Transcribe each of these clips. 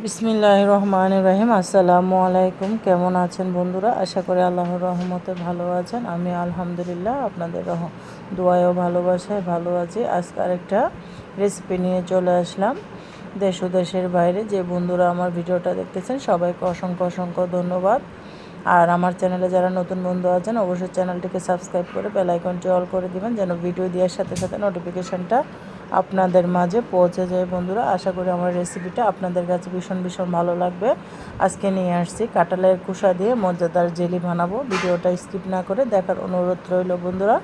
বিসমিল্লাহির রহমানির রহিম। আসসালামু আলাইকুম। কেমন আছেন বন্ধুরা? আশা করি আল্লাহর রহমতে ভালো আছেন। আমি আলহামদুলিল্লাহ আপনাদের দোয়ায় ও ভালোবাসায় ভালো আছি। আজকে আরেকটা রেসিপি নিয়ে চলে আসলাম। দেশ ও দেশের বাইরে যে বন্ধুরা আমার ভিডিওটা দেখতেছেন সবাইকে অসংখ্য অসংখ্য ধন্যবাদ। আর আমার চ্যানেলে যারা নতুন বন্ধু আছেন অবশ্যই চ্যানেলটিকে সাবস্ক্রাইব করে বেল আইকনটি অল করে দিবেন, যেন ভিডিও দেওয়ার সাথে সাথে নোটিফিকেশানটা আপনাদের মাঝে পৌঁছে যায়। বন্ধুরা, আশা করি আমার রেসিপিটা আপনাদের কাছে ভীষণ ভীষণ ভালো লাগবে। আজকে নিয়ে আসছি কাঁঠালের কুসা দিয়ে মজাদার জেলি বানাবো। ভিডিওটা স্কিপ না করে দেখার অনুরোধ রইল। বন্ধুরা,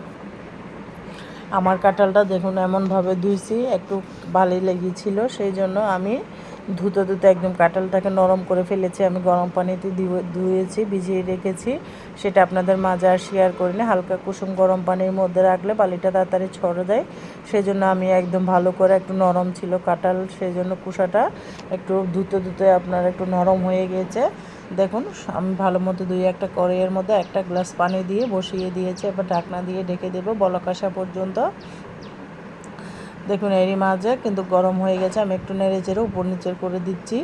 আমার কাঁঠালটা দেখুন এমনভাবে ধুইছি, একটু বালি লেগেছিল, সেই জন্য আমি ধুতে ধুতে একদম কাঁঠালটাকে নরম করে ফেলেছি। আমি গরম পানিতে ধুয়েছি, ভিজিয়ে রেখেছি, সেটা আপনাদের মাঝে আর শেয়ার করি না। হালকা কুসুম গরম পানির মধ্যে রাখলে বালিটা তাড়াতাড়ি ছড়ে যায়, সেই জন্য আমি একদম ভালো করে, একটু নরম ছিল কাঁঠাল, সেই জন্য কুসাটা একটু ধুতে ধুতে আপনার একটু নরম হয়ে গিয়েছে। দেখুন আমি ভালো মতো ধুয়ে একটা কড়াইয়ের মধ্যে একটা গ্লাস পানি দিয়ে বসিয়ে দিয়েছি। এবার ঢাকনা দিয়ে ঢেকে দেবো বলক আসা পর্যন্ত। দেখুন এরই মাঝে কিন্তু গরম হয়ে গেছে, আমি একটু নেড়ে চেড়ে উপর নিচে করে দিচ্ছি।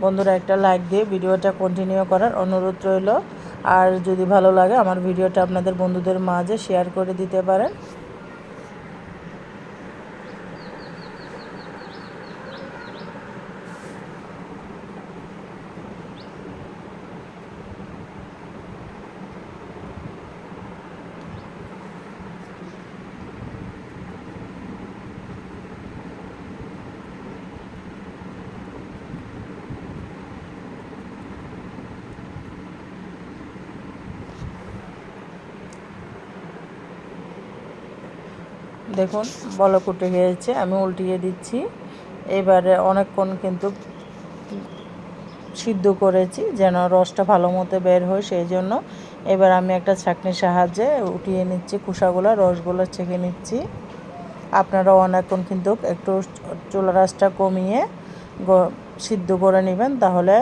বন্ধুরা, একটা লাইক দিয়ে ভিডিওটা কন্টিনিউ করার অনুরোধ রইল। আর যদি ভালো লাগে আমার ভিডিওটা আপনাদের বন্ধুদের মাঝে শেয়ার করে দিতে পারেন। দেখুন বলক উঠে গিয়েছে, আমি উল্টিয়ে দিচ্ছি। এবারে অনেকক্ষণ কিন্তু সিদ্ধ করেছি যেন রসটা ভালো মতো বের হয়, সেই জন্য এবার আমি একটা ছাঁকনির সাহায্যে উঠিয়ে নিচ্ছি, কুসাগুলো রসগুলো ছেঁকে নিচ্ছি। আপনারা অনেকক্ষণ কিন্তু একটু চুলা রাসটা কমিয়ে সিদ্ধ করে নেবেন, তাহলে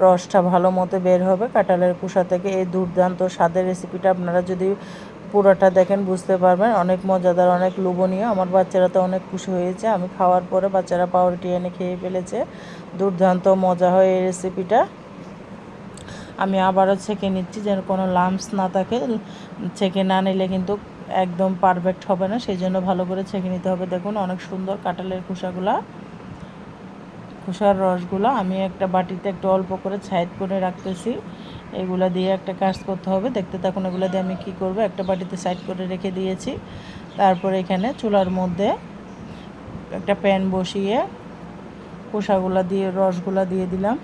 রসটা ভালো মতো বের হবে কাঁঠালের কুসা থেকে। এই দুর্দান্ত স্বাদের রেসিপিটা আপনারা যদি পুরোটা দেখেন বুঝতে পারবেন, অনেক মজাদার, অনেক লোভনীয়। আমার বাচ্চারা তো অনেক খুশি হয়েছে, আমি খাওয়ার পরে বাচ্চারা পাউরুটি এনে খেয়ে ফেলেছে। দুর্দান্ত মজা হয় এই রেসিপিটা। আমি আবারও ছেঁকে নিচ্ছি যেন কোনো লাম্পস না থাকে। ছেঁকে না নিলে কিন্তু একদম পারফেক্ট হবে না, সেই জন্য ভালো করে ছেঁকে নিতে হবে। দেখুন অনেক সুন্দর কাঁঠালের খোসার রসগুলো আমি একটা বাটিতে একটু অল্প করে সাইড করে রাখতেছি। এগুলা দিয়ে একটা কাজ করতে হবে, দেখতে থাকুন। এগুলো দিয়ে আমি কি করব, একটা বাটিতে সাইড করে রেখে দিয়েছি। তারপরে এখানে চুলার মধ্যে একটা প্যান বসিয়ে খোসাগুলো দিয়ে রসগুলা দিয়ে দিলাম,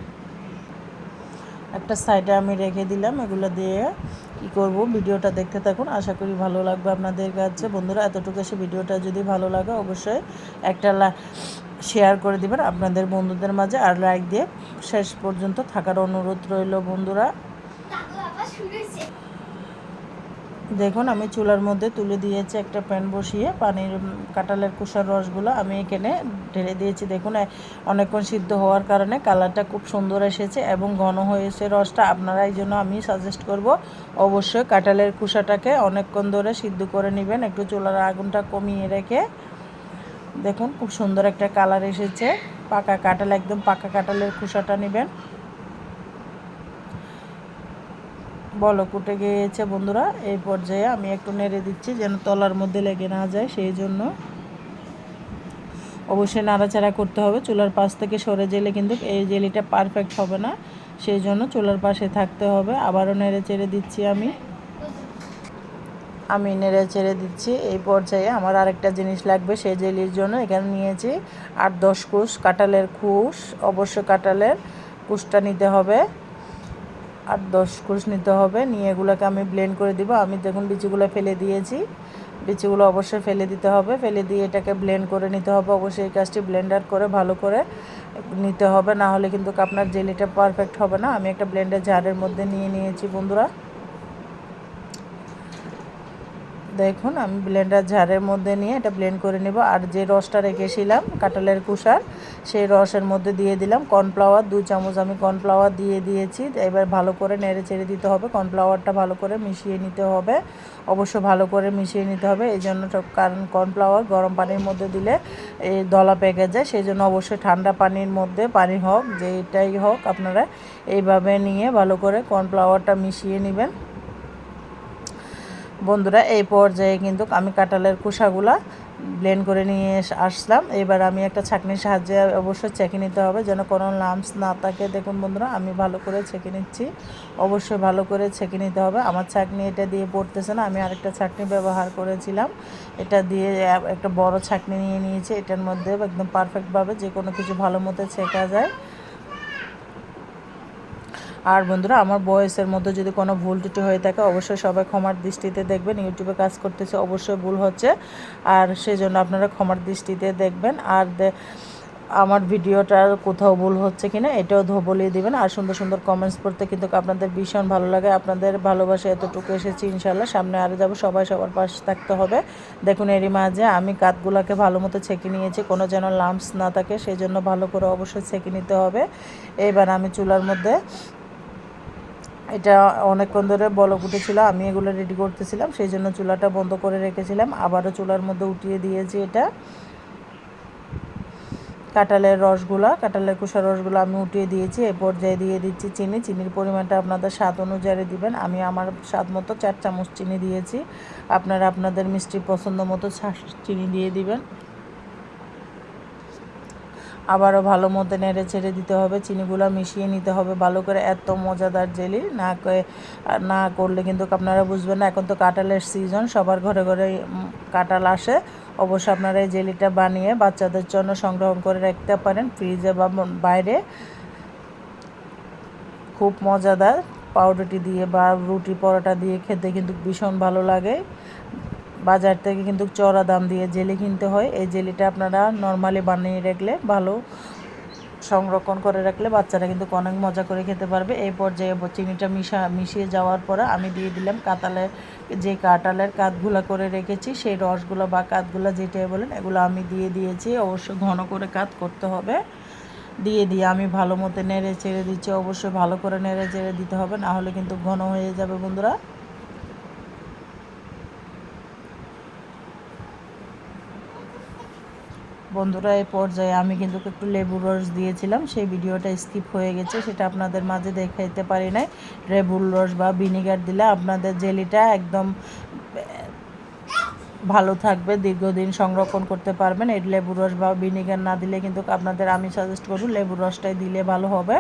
একটা সাইডে আমি রেখে দিলাম। এগুলো দিয়ে কি করব, ভিডিওটা দেখতে থাকুন, আশা করি ভালো লাগবে আপনাদের কাছে। বন্ধুরা, এতটুকু এসে ভিডিওটা যদি ভালো লাগে অবশ্যই একটা শেয়ার করে দিবেন আপনাদের বন্ধুদের মাঝে, আর লাইক দিয়ে শেষ পর্যন্ত থাকার অনুরোধ রইল। বন্ধুরা, দেখুন আমি চুলার মধ্যে তুলে দিয়েছি একটা প্যান বসিয়ে, পানির কাঁঠালের কুসার রসগুলো আমি এখানে ঢেলে দিয়েছি। দেখুন অনেকক্ষণ সিদ্ধ হওয়ার কারণে কালারটা খুব সুন্দর এসেছে এবং ঘন হয়েছে রসটা। আপনারা এই জন্য আমি সাজেস্ট করব অবশ্যই কাঁঠালের কুসাটাকে অনেকক্ষণ ধরে সিদ্ধ করে নেবেন, একটু চুলার আগুনটা কমিয়ে রেখে। দেখুন খুব সুন্দর একটা কালার এসেছে। পাকা কাঁঠাল, একদম পাকা কাঁঠালের কুসাটা নেবেন। বলক উঠে গিয়েছে বন্ধুরা, এই পর্যায়ে আমি একটু নেড়ে দিচ্ছি যেন তলার মধ্যে লেগে না যায়, সেই জন্য অবশ্যই নাড়াচাড়া করতে হবে। চুলার পাশ থেকে সরে গেলে কিন্তু এই জেলিটা পারফেক্ট হবে না, সেই জন্য চুলার পাশে থাকতে হবে। আবারও নেড়ে চেড়ে দিচ্ছি, আমি নেড়ে চেড়ে দিচ্ছি। এই পর্যায়ে আমার আরেকটা জিনিস লাগবে সেই জেলির জন্য। এখানে নিয়েছি 8-10 কুশ কাঁঠালের কুশ, অবশ্যই কাঁঠালের কুশটা নিতে হবে, 8-10 কুশ নিতে হবে। নিয়ে এগুলোকে আমি ব্লেন্ড করে দিব। আমি দেখুন বিচিগুলো ফেলে দিয়েছি, বিচিগুলো অবশ্যই ফেলে দিতে হবে, ফেলে দিয়ে এটাকে ব্লেন্ড করে নিতে হবে। অবশ্যই এই কাজটি ব্লেন্ডার করে ভালো করে নিতে হবে, না হলে কিন্তু আপনার জেলিটা পারফেক্ট হবে না। আমি একটা ব্লেন্ডার জারের মধ্যে নিয়ে নিয়েছি বন্ধুরা। দেখুন আমি ব্লেন্ডার জারের মধ্যে নিয়ে এটা ব্লেন্ড করে নেব। আর যে রসটা রেখেছিলাম কাঁঠালের কুসার, সেই রসের মধ্যে দিয়ে দিলাম কর্নফ্লাওয়ার। 2 চামচ আমি কর্নফ্লাওয়ার দিয়ে দিয়েছি। এবার ভালো করে নেড়ে চেড়ে দিতে হবে, কর্নফ্লাওয়ারটা ভালো করে মিশিয়ে নিতে হবে। অবশ্য ভালো করে মিশিয়ে নিতে হবে, এই জন্য কারণ কর্নফ্লাওয়ার গরম পানির মধ্যে দিলে এই দলা পেকে যায়, সেই জন্য অবশ্যই ঠান্ডা পানির মধ্যে, পানি হোক যেটাই হোক, আপনারা এইভাবে নিয়ে ভালো করে কর্নফ্লাওয়ারটা মিশিয়ে নেবেন। বন্ধুরা এই পর্যায়ে কিন্তু আমি কাঁঠালের খোসাগুলা ব্লেন্ড করে নিয়ে আসলাম। এবার আমি একটা ছাঁকনির সাহায্যে অবশ্যই ছেঁকে নিতে হবে যেন কোনো লাম্পস না থাকে। দেখুন বন্ধুরা আমি ভালো করে ছেঁকে নিচ্ছি, অবশ্যই ভালো করে ছেঁকে নিতে হবে। আমার ছাঁকনি এটা দিয়ে পড়তেছে না, আমি আরেকটা ছাঁকনি ব্যবহার করেছিলাম। এটা দিয়ে একটা বড় ছাঁকনি নিয়ে নিয়েছি, এটার মধ্যে একদম পারফেক্টভাবে যে কোনো কিছু ভালো মতো ছেঁকা যায়। আর বন্ধুরা আমার ভয়েসের মধ্যে যদি কোনো ভুল ত্রুটি হয়ে থাকে অবশ্যই সবাই ক্ষমার দৃষ্টিতে দেখবেন। ইউটিউবে কাজ করতেছে, অবশ্যই ভুল হচ্ছে, আর সেই জন্য আপনারা ক্ষমার দৃষ্টিতে দেখবেন। আর আমার ভিডিওটার কোথাও ভুল হচ্ছে কিনা এটাও বলিয়ে দিবেন। আর সুন্দর সুন্দর কমেন্টস পড়তে কিন্তু আপনাদের ভীষণ ভালো লাগে। আপনাদের ভালোবাসা এতটুকু এসেছি, ইনশাল্লাহ সামনে আরও যাবো। সবাই সবার পাশে থাকতে হবে। দেখুন এরই মাঝে আমি কাঠগুলোকে ভালো মতো ছেঁকে নিয়েছি, কোনো যেন লাম্পস না থাকে, সেই জন্য ভালো করে অবশ্যই ছেঁকে নিতে হবে। এবার আমি চুলার মধ্যে, এটা অনেকক্ষণ ধরে বলক উঠেছিল, আমি এগুলো রেডি করতেছিলাম, সেই জন্য চুলাটা বন্ধ করে রেখেছিলাম। আবারও চুলার মধ্যে উঠিয়ে দিয়েছি এটা কাঁঠালের খোসার রসগুলো আমি উঠিয়ে দিয়েছি। এই পর্যায়ে দিয়ে দিচ্ছি চিনি। চিনির পরিমাণটা আপনাদের স্বাদ অনুযায়ী দিবেন। আমি আমার স্বাদ মতো 4 চামচ চিনি দিয়েছি, আপনারা আপনাদের মিষ্টি পছন্দ মতো চিনি দিয়ে দিবেন। আবারও ভালো মতো নেড়ে ছেড়ে দিতে হবে, চিনিগুলো মিশিয়ে নিতে হবে ভালো করে। এত মজাদার জেলি না করলে কিন্তু আপনারা বুঝবেন না। এখন তো কাঁঠালের সিজন, সবার ঘরে ঘরে কাঁঠাল আসে। অবশ্যই আপনারা এই জেলিটা বানিয়ে বাচ্চাদের জন্য সংগ্রহ করে রাখতে পারেন ফ্রিজে বা বাইরে। খুব মজাদার, পাউরুটি দিয়ে বা রুটি পরোটা দিয়ে খেতে কিন্তু ভীষণ ভালো লাগে। বাজার থেকে কিন্তু চড়া দাম দিয়ে জেলি কিনতে হয়, এই জেলিটা আপনারা নর্মালি বানিয়ে রাখলে, ভালো সংরক্ষণ করে রাখলে বাচ্চারা কিন্তু অনেক মজা করে খেতে পারবে। এই পর্যায়ে চিনিটা মিশিয়ে যাওয়ার পরে আমি দিয়ে দিলাম কাঁঠালের কাঠগুলা করে রেখেছি, সেই রসগুলো বা কাঠগুলো যেটাই বলেন এগুলো আমি দিয়ে দিয়েছি। অবশ্যই ঘন করে কাঠ করতে হবে। দিয়ে আমি ভালো মতো নেড়ে চেড়ে দিচ্ছি, অবশ্যই ভালো করে নেড়ে চেড়ে দিতে হবে, না হলে কিন্তু ঘন হয়ে যাবে বন্ধুরা। এই পর্যায়ে আমি কিন্তু একটু লেবুর রস দিয়েছিলাম, সেই ভিডিওটা স্কিপ হয়ে গেছে, সেটা আপনাদের মাঝে দেখাইতে পারি নাই। লেবুর রস বা ভিনিগার দিলে আপনাদের জেলিটা একদম ভালো থাকবে, দীর্ঘদিন সংরক্ষণ করতে পারবেন। এই লেবুর রস বা ভিনিগার না দিলে কিন্তু আপনাদের আমি সাজেস্ট করব লেবুর রসটাই দিলে ভালো হবে।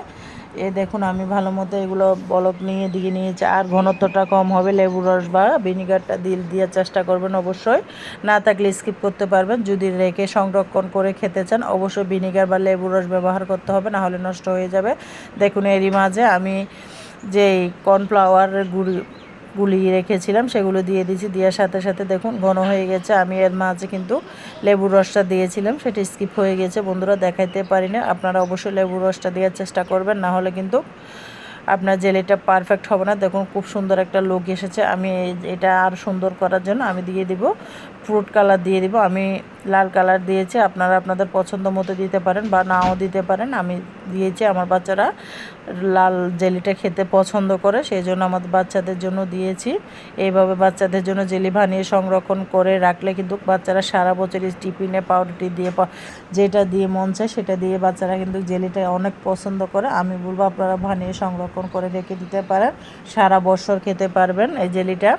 দেখুন আমি ভালো মতো এগুলো বলক দিয়ে নিয়েছি। আর ঘনত্বটা কম হবে, লেবুর রস বা ভিনিগারটা দেওয়ার চেষ্টা করবেন অবশ্যই। না থাকলে স্কিপ করতে পারবেন। যদি রেখে সংরক্ষণ করে খেতে চান অবশ্যই ভিনিগার বা লেবুর রস ব্যবহার করতে হবে, না হলে নষ্ট হয়ে যাবে। দেখুন এরই মাঝে আমি যেই কর্নফ্লাওয়ারের গুলিয়ে রেখেছিলাম সেগুলো দিয়ে দিয়েছি, দেওয়ার সাথে সাথে দেখুন ঘন হয়ে গেছে। আমি এর মাঝে কিন্তু লেবুর রসটা দিয়েছিলাম, সেটা স্কিপ হয়ে গেছে বন্ধুরা, দেখাইতে পারি না। আপনারা অবশ্যই লেবুর রসটা দেওয়ার চেষ্টা করবেন, না হলে কিন্তু আপনার জেলিটা পারফেক্ট হবে না। দেখুন খুব সুন্দর একটা লুক এসেছে। আমি এটা আর সুন্দর করার জন্য আমি দিয়ে দিব ফ্রুট কালার দিয়ে দিব। আমি লাল কালার দিয়েছি, আপনারা আপনাদের পছন্দ মতো দিতে পারেন বা নাও দিতে পারেন। আমি দিয়েছি, আমার বাচ্চারা লাল জেলিটা খেতে পছন্দ করে, সেই জন্য আমাদের বাচ্চাদের জন্য দিয়েছি। এইভাবে বাচ্চাদের জন্য জেলি বানিয়ে সংরক্ষণ করে রাখলে কিন্তু বাচ্চারা সারা বছর টিফিনে পাউরুটি দিয়ে যেটা দিয়ে মন চায় সেটা দিয়ে বাচ্চারা কিন্তু জেলিটা অনেক পছন্দ করে। আমি বলবো আপনারা বানিয়ে সংরক্ষণ করে রেখে দিতে পারেন, সারা বছর খেতে পারবেন এই জেলিটা।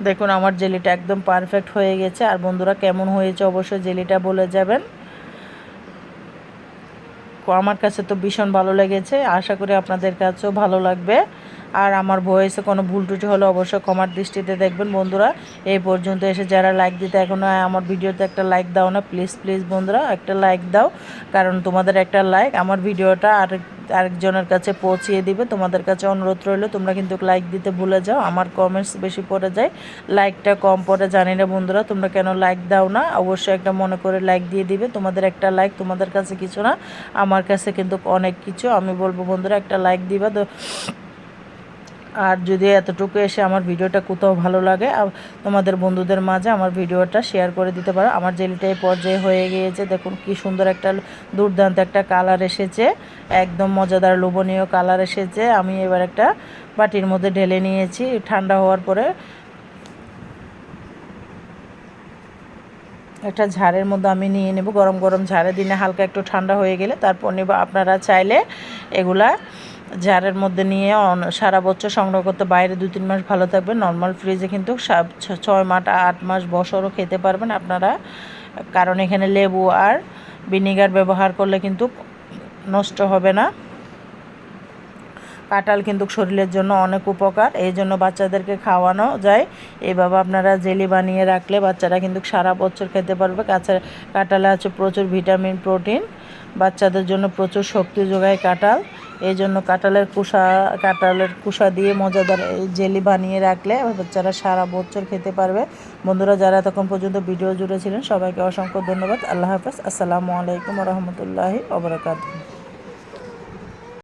দেখুন আমার জেলিটা একদম পারফেক্ট হয়ে গেছে। আর বন্ধুরা কেমন হয়েছে অবশ্যই জেলিটা বলে যাবেন। আমার কাছে তো ভীষণ ভালো লেগেছে, আশা করি আপনাদের কাছেও ভালো লাগবে। আর আমার ভয়েসে কোনো ভুল ত্রুটি হলে অবশ্যই ক্ষমার দৃষ্টিতে দেখবেন বন্ধুরা। এই পর্যন্ত এসে যারা লাইক দিতে এখনও আমার ভিডিওতে একটা লাইক দাও না, প্লিজ বন্ধুরা একটা লাইক দাও, কারণ তোমাদের একটা লাইক আমার ভিডিওটা আরেকজনের কাছে পৌঁছিয়ে দিবে। তোমাদের কাছে অনুরোধ রইল, তোমরা কিন্তু লাইক দিতে ভুলে যাও, আমার কমেন্টস বেশি পড়ে যায়, লাইকটা কম পড়ে, জানি না বন্ধুরা তোমরা কেন লাইক দাও না। অবশ্যই একটা মনে করে লাইক দিয়ে দিবে। তোমাদের একটা লাইক তোমাদের কাছে কিছু না, আমার কাছে কিন্তু অনেক কিছু। আমি বলবো বন্ধুরা একটা লাইক দিবা। আর যদি এতটুকু এসে আমার ভিডিওটা কোথাও ভালো লাগে তোমাদের বন্ধুদের মাঝে আমার ভিডিওটা শেয়ার করে দিতে পারো। আমার জেলিটা এই পর্যায়ে হয়ে গিয়েছে, দেখুন কি সুন্দর একটা দুর্দান্ত একটা কালার এসেছে, একদম মজাদার লোভনীয় কালার এসেছে। আমি এবার একটা বাটির মধ্যে ঢেলে নিয়েছি। ঠান্ডা হওয়ার পরে একটা ঝাড়ের মধ্যে আমি নিয়ে নেব। গরম গরম ঝাড়ে দিনে হালকা একটু ঠান্ডা হয়ে গেলে তারপর নেব। আপনারা চাইলে এগুলা জারের মধ্যে নিয়ে সারা বছর সংগ্রহ করতে, বাইরে 2-3 মাস ভালো থাকবে। নর্মাল ফ্রিজে কিন্তু 6 মাস 8 মাস বছরও খেতে পারবেন আপনারা, কারণ এখানে লেবু আর ভিনেগার ব্যবহার করলে কিন্তু নষ্ট হবে না। কাঁঠাল কিন্তু শরীরের জন্য অনেক উপকার, এই জন্য বাচ্চাদেরকে খাওয়ানো যায়। এইভাবে আপনারা জেলি বানিয়ে রাখলে বাচ্চারা কিন্তু সারা বছর খেতে পারবে। কাঁঠালে আছে প্রচুর ভিটামিন, প্রোটিন, বাচ্চাদের জন্য প্রচুর শক্তি যোগায় কাঁঠাল। এই জন্য কাঁঠালের কুসা দিয়ে মজাদার জেলি বানিয়ে রাখলে বাচ্চারা সারা বছর খেতে পারবে। বন্ধুরা, যারা এতক্ষণ পর্যন্ত ভিডিও জুড়ে ছিলেন সবাইকে অসংখ্য ধন্যবাদ। আল্লাহ হাফেজ। আসসালামু আলাইকুম রহমতুল্লাহি ওয়া বারাকাতুহু।